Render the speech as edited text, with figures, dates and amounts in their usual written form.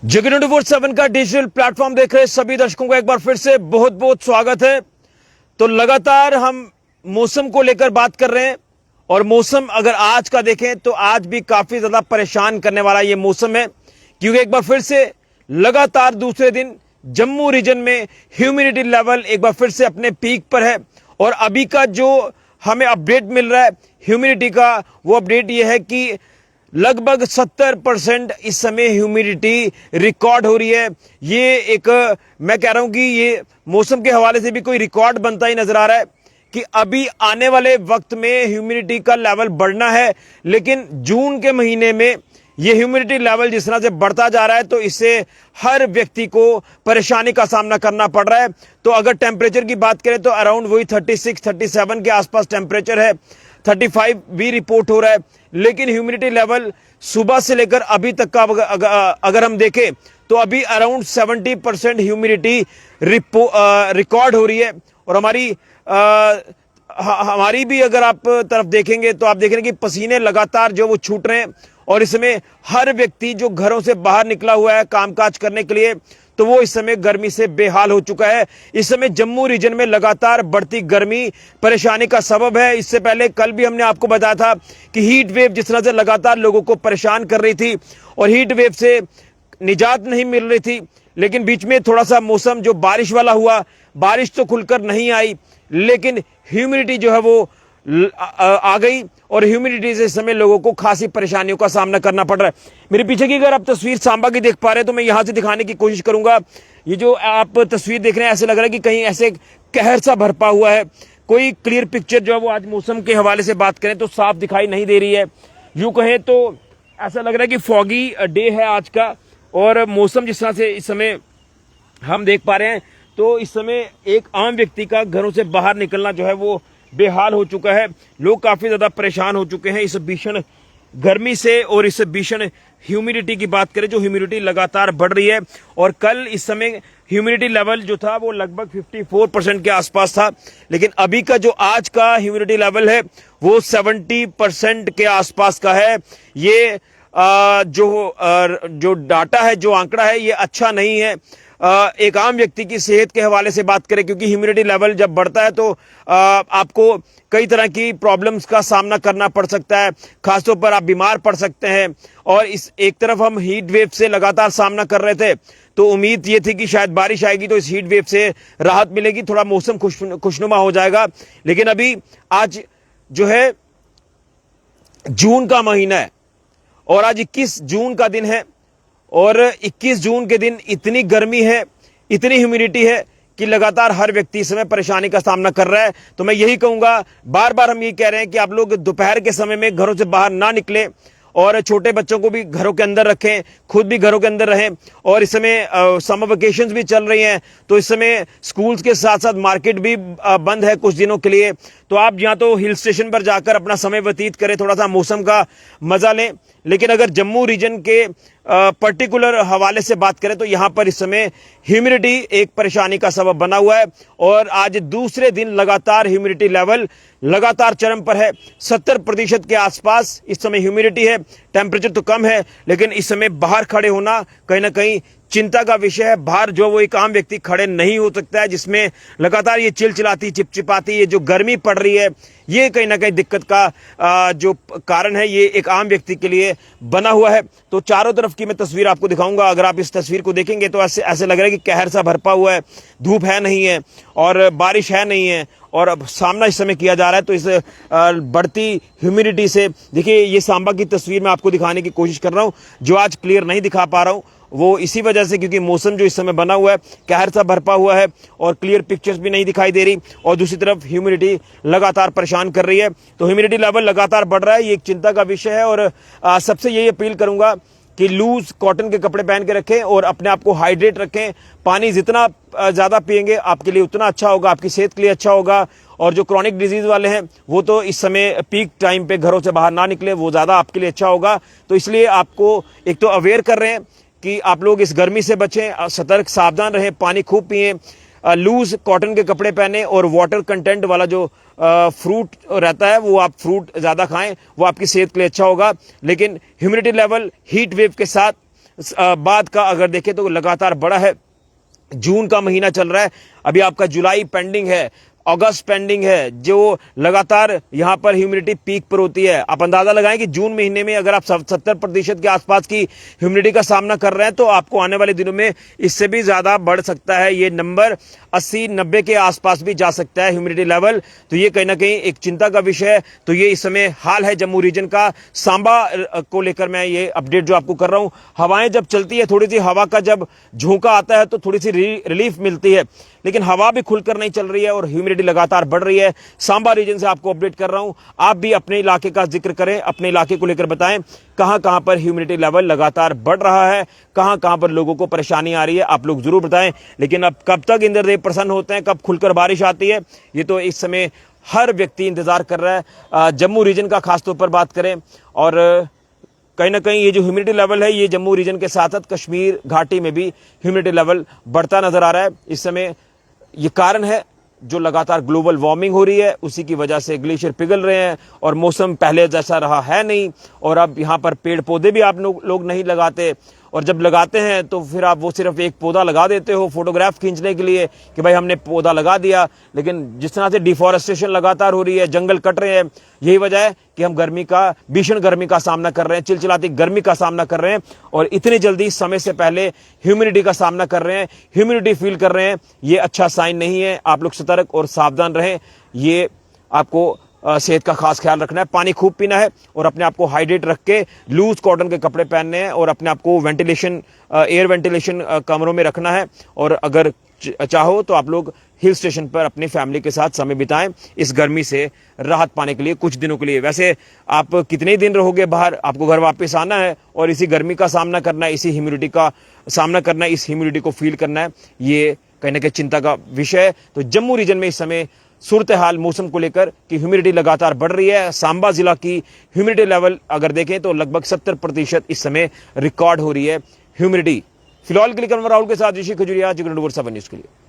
जगह 24/7 का digital platform देख रहे सभी दर्शकों का एक बार फिर से बहुत बहुत स्वागत है। तो लगातार हम मौसम को लेकर बात कर रहे हैं और मौसम अगर आज का देखें तो आज भी काफी ज्यादा परेशान करने वाला ये मौसम है, क्योंकि एक बार फिर से लगातार दूसरे दिन जम्मू रीजन में ह्यूमिडिटी लेवल एक बार फिर से अपने पीक पर है। और अभी का जो हमें अपडेट मिल रहा है ह्यूमिडिटी का, वो अपडेट ये है कि लगभग 70% इस समय ह्यूमिडिटी रिकॉर्ड हो रही है। ये एक मैं कह रहा हूं कि ये मौसम के हवाले से भी कोई रिकॉर्ड बनता ही नजर आ रहा है कि अभी आने वाले वक्त में ह्यूमिडिटी का लेवल बढ़ना है, लेकिन जून के महीने में ये ह्यूमिडिटी लेवल जिस तरह से बढ़ता जा रहा है तो इससे हर व्यक्ति को परेशानी का सामना करना पड़ रहा है। तो अगर टेम्परेचर की बात करें तो अराउंड वही 36-37 के आसपास टेम्परेचर है, 35 भी रिपोर्ट हो रहा है। लेकिन ह्यूमिडिटी लेवल सुबह से लेकर अभी तक का अगर हम देखें तो अभी अराउंड 70% ह्यूमिडिटी रिकॉर्ड हो रही है। और हमारी भी अगर आप तरफ देखेंगे तो आप देख रहे हैं कि पसीने लगातार जो वो छूट रहे हैं और इसमें हर व्यक्ति जो घरों से बाहर निकला हुआ है कामकाज करने के लिए तो वो इस समय गर्मी से बेहाल हो चुका है। इस समय जम्मू रीजन में लगातार बढ़ती गर्मी परेशानी का सबब है। इससे पहले कल भी हमने आपको बताया था कि हीट वेव जिस तरह से लगातार लोगों को परेशान कर रही थी और हीट वेव से निजात नहीं मिल रही थी, लेकिन बीच में थोड़ा सा मौसम जो बारिश वाला हुआ, बारिश तो खुलकर नहीं आई लेकिन ह्यूमिडिटी जो है वो आ गई और ह्यूमिडिटी से इस समय लोगों को खासी परेशानियों का सामना करना पड़ रहा है। मेरे पीछे की अगर आप तस्वीर सांबा की देख पा रहे हैं तो मैं यहां से दिखाने की कोशिश करूंगा। ये जो आप तस्वीर देख रहे हैं ऐसे लग रहा है कि कहीं ऐसे कहर सा भरपा हुआ है। कोई क्लियर पिक्चर जो है वो आज मौसम के हवाले से बात करें तो साफ दिखाई नहीं दे रही है। यूं कहें तो ऐसा लग रहा है कि फॉगी डे है आज का। और मौसम जिस तरह से इस समय हम देख पा रहे हैं तो इस समय एक आम व्यक्ति का घरों से बाहर निकलना जो है वो बेहाल हो चुका है। लोग काफी ज्यादा परेशान हो चुके हैं इस भीषण गर्मी से। और इस भीषण ह्यूमिडिटी की बात करें जो ह्यूमिडिटी लगातार बढ़ रही है और कल इस समय ह्यूमिडिटी लेवल जो था वो लगभग 54% के आसपास था, लेकिन अभी का जो आज का ह्यूमिडिटी लेवल है वो 70% के आसपास का है। ये जो डाटा है, जो आंकड़ा है, ये अच्छा नहीं है एक आम व्यक्ति की सेहत के हवाले से बात करें, क्योंकि ह्यूमिडिटी लेवल जब बढ़ता है तो आपको कई तरह की प्रॉब्लम्स का सामना करना पड़ सकता है, खासतौर पर आप बीमार पड़ सकते हैं। और इस एक तरफ हम हीट वेव से लगातार सामना कर रहे थे तो उम्मीद ये थी कि शायद बारिश आएगी तो इस हीट वेव से राहत मिलेगी, थोड़ा मौसम खुशनुमा हो जाएगा। लेकिन अभी आज जो है जून का महीना है और आज 21 जून का दिन है और 21 जून के दिन इतनी गर्मी है, इतनी ह्यूमिडिटी है कि लगातार हर व्यक्ति इस समय परेशानी का सामना कर रहा है। तो मैं यही कहूंगा, बार बार हम ये कह रहे हैं कि आप लोग दोपहर के समय में घरों से बाहर ना निकलें और छोटे बच्चों को भी घरों के अंदर रखें, खुद भी घरों के अंदर रहें। और इस समय समर वेकेशंस भी चल रही हैं तो इस समय स्कूल्स के साथ साथ मार्केट भी बंद है कुछ दिनों के लिए। तो आप या तो हिल स्टेशन पर जाकर अपना समय व्यतीत करें, थोड़ा सा मौसम का मजा लें। लेकिन अगर जम्मू रीजन के पर्टिकुलर हवाले से बात करें तो यहां पर इस समय ह्यूमिडिटी एक परेशानी का सबब बना हुआ है और आज दूसरे दिन लगातार ह्यूमिडिटी लेवल लगातार चरम पर है। 70% के आसपास इस समय ह्यूमिडिटी है। टेम्परेचर तो कम है लेकिन इस समय बाहर खड़े होना कहीं ना कहीं चिंता का विषय है। बाहर जो वो एक आम व्यक्ति खड़े नहीं हो सकता है, जिसमें लगातार ये चिलचिलाती चिपचिपाती ये जो गर्मी पड़ रही है ये कहीं ना कहीं दिक्कत का जो कारण है ये एक आम व्यक्ति के लिए बना हुआ है। तो चारों तरफ की मैं तस्वीर आपको दिखाऊंगा। अगर आप इस तस्वीर को देखेंगे तो ऐसे लग रहा है कि कहर सा भरपा हुआ है, धूप है नहीं है और बारिश है नहीं है और अब सामना इस समय किया जा रहा है। तो इस बढ़ती ह्यूमिडिटी से देखिए, ये सांबा की तस्वीर मैं आपको दिखाने की कोशिश कर रहा हूं, जो आज क्लियर नहीं दिखा पा रहा हूं वो इसी वजह से क्योंकि मौसम जो इस समय बना हुआ है कहर सा भरपा हुआ है और क्लियर पिक्चर्स भी नहीं दिखाई दे रही और दूसरी तरफ ह्यूमिडिटी लगातार परेशान कर रही है। तो ह्यूमिडिटी लेवल लगातार बढ़ रहा है, ये एक चिंता का विषय है। और सबसे यही अपील करूंगा कि लूज कॉटन के कपड़े पहन के रखें और अपने आप को हाइड्रेट रखें। पानी जितना ज्यादा पिएंगे आपके लिए उतना अच्छा होगा, आपकी सेहत के लिए अच्छा होगा। और जो क्रॉनिक डिजीज वाले हैं वो तो इस समय पीक टाइम पे घरों से बाहर ना निकले, वो ज्यादा आपके लिए अच्छा होगा। तो इसलिए आपको एक तो अवेयर कर रहे हैं कि आप लोग इस गर्मी से बचें, सतर्क सावधान रहें, पानी खूब पिएं, लूज कॉटन के कपड़े पहने और वाटर कंटेंट वाला जो फ्रूट रहता है वो आप फ्रूट ज्यादा खाएं, वो आपकी सेहत के लिए अच्छा होगा। लेकिन ह्यूमिडिटी लेवल हीट वेव के साथ बाद का अगर देखें तो लगातार बढ़ा है। जून का महीना चल रहा है, अभी आपका जुलाई पेंडिंग है, अगस्त पेंडिंग है, जो लगातार यहां पर ह्यूमिडिटी पीक पर होती है। आप अंदाजा लगाएं कि जून महीने में अगर आप 70% के आसपास की ह्यूमिडिटी का सामना कर रहे हैं तो आपको आने वाले दिनों में इससे भी ज्यादा बढ़ सकता है। ये नंबर 80-90 के आसपास भी जा सकता है ह्यूमिडिटी लेवल। तो ये कहीं ना कहीं एक चिंता का विषय है। तो ये इस समय हाल है जम्मू रीजन का। सांबा को लेकर मैं ये अपडेट जो आपको कर रहा हूं, हवाएं जब चलती है, थोड़ी सी हवा का जब झोंका आता है तो थोड़ी सी रिलीफ मिलती है, लेकिन हवा भी खुलकर नहीं चल रही है और ह्यूमिडिटी लगातार बढ़ रही है। सांबा रीजन से आपको अपडेट कर रहा हूं। आप भी अपने इलाके का जिक्र करें, अपने इलाके को लेकर बताएं कहां कहां पर ह्यूमिडिटी लेवल लगातार बढ़ रहा है, कहां कहां पर लोगों को परेशानी आ रही है, आप लोग जरूर बताएं। लेकिन अब कब तक इंद्रदेव प्रसन्न होते हैं, कब खुलकर बारिश आती है, ये तो इस समय हर व्यक्ति इंतजार कर रहा है। जम्मू रीजन का खासतौर पर बात करें और कहीं ना कहीं ये जो ह्यूमिडिटी लेवल है, ये जम्मू रीजन के साथ साथ कश्मीर घाटी में भी ह्यूमिडिटी लेवल बढ़ता नजर आ रहा है इस समय। ये कारण है जो लगातार ग्लोबल वार्मिंग हो रही है, उसी की वजह से ग्लेशियर पिघल रहे हैं और मौसम पहले जैसा रहा है नहीं। और अब यहाँ पर पेड़ पौधे भी आप लोग नहीं लगाते, और जब लगाते हैं तो फिर आप वो सिर्फ एक पौधा लगा देते हो फोटोग्राफ खींचने के लिए कि भाई हमने पौधा लगा दिया। लेकिन जिस तरह से डिफॉरेस्टेशन लगातार हो रही है, जंगल कट रहे हैं, यही वजह है कि हम भीषण गर्मी का सामना कर रहे हैं, चिलचिलाती गर्मी का सामना कर रहे हैं और इतनी जल्दी समय से पहले ह्यूमिडिटी का सामना कर रहे हैं, ह्यूमिडिटी फील कर रहे हैं। ये अच्छा साइन नहीं है। आप लोग सतर्क और सावधान रहें। ये आपको सेहत का खास ख्याल रखना है, पानी खूब पीना है और अपने आप को हाइड्रेट रख के लूज कॉटन के कपड़े पहनने हैं और अपने आप को एयर वेंटिलेशन कमरों में रखना है। और अगर चाहो तो आप लोग हिल स्टेशन पर अपनी फैमिली के साथ समय बिताएं इस गर्मी से राहत पाने के लिए कुछ दिनों के लिए। वैसे आप कितने ही दिन रहोगे बाहर, आपको घर वापस आना है और इसी गर्मी का सामना करना है, इसी ह्यूमिडिटी का सामना करना है, इस ह्यूमिडिटी को फील करना है। ये कहीं ना कहीं चिंता का विषय है। तो जम्मू रीजन में इस समय सूरत हाल मौसम को लेकर कि ह्यूमिडिटी लगातार बढ़ रही है। सांबा जिला की ह्यूमिडिटी लेवल अगर देखें तो लगभग 70% इस समय रिकॉर्ड हो रही है ह्यूमिडिटी। फिलहाल के लिए राहुल के साथ ऋषि खजुरिया, जिग्र 7 न्यूज के लिए।